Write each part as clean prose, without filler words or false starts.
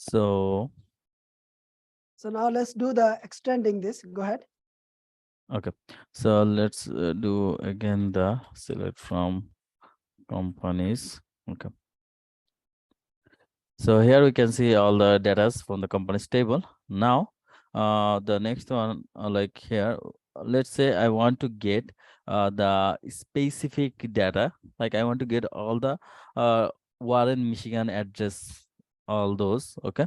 So now let's do the extending this. Go ahead. okay, so let's do again the select from companies. Okay, so here we can see all the data from the company's table. Now the next one, like here, let's say I want to get the specific data, like I want to get all the Warren Michigan address, all those. Okay,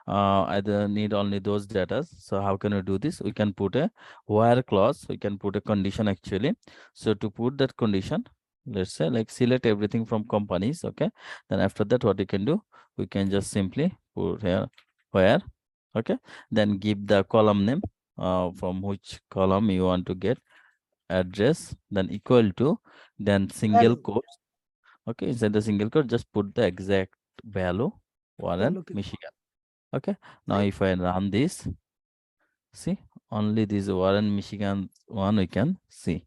I need only those data. So how can we do this? We can put a where clause, we can put a condition actually. So to put that condition, let's say like select everything from companies. Okay, then after that what you can do, we can just simply put here where. Okay, then give the column name, from which column you want to get address, then equal to, then single Value. quotes. Okay, inside the single quote just put the exact value, You're Warren looking for. Michigan. Okay, now Right? if I run this, see, only this Warren Michigan one we can see.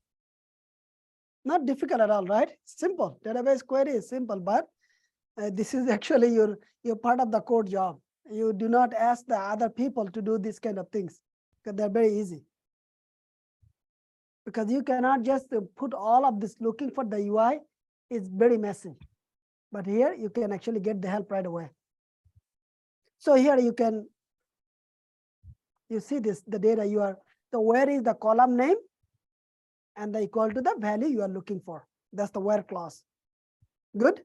Not difficult at all, right? Simple. Database query is simple, but this is actually your part of the code job. You do not ask the other people to do these kind of things because they're very easy. Because you cannot just put all of this looking for the UI. It's very messy. But here you can actually get the help right away. So here you see this, the data you are, so where is the column name and the equal to the value you are looking for. That's the where clause. Good?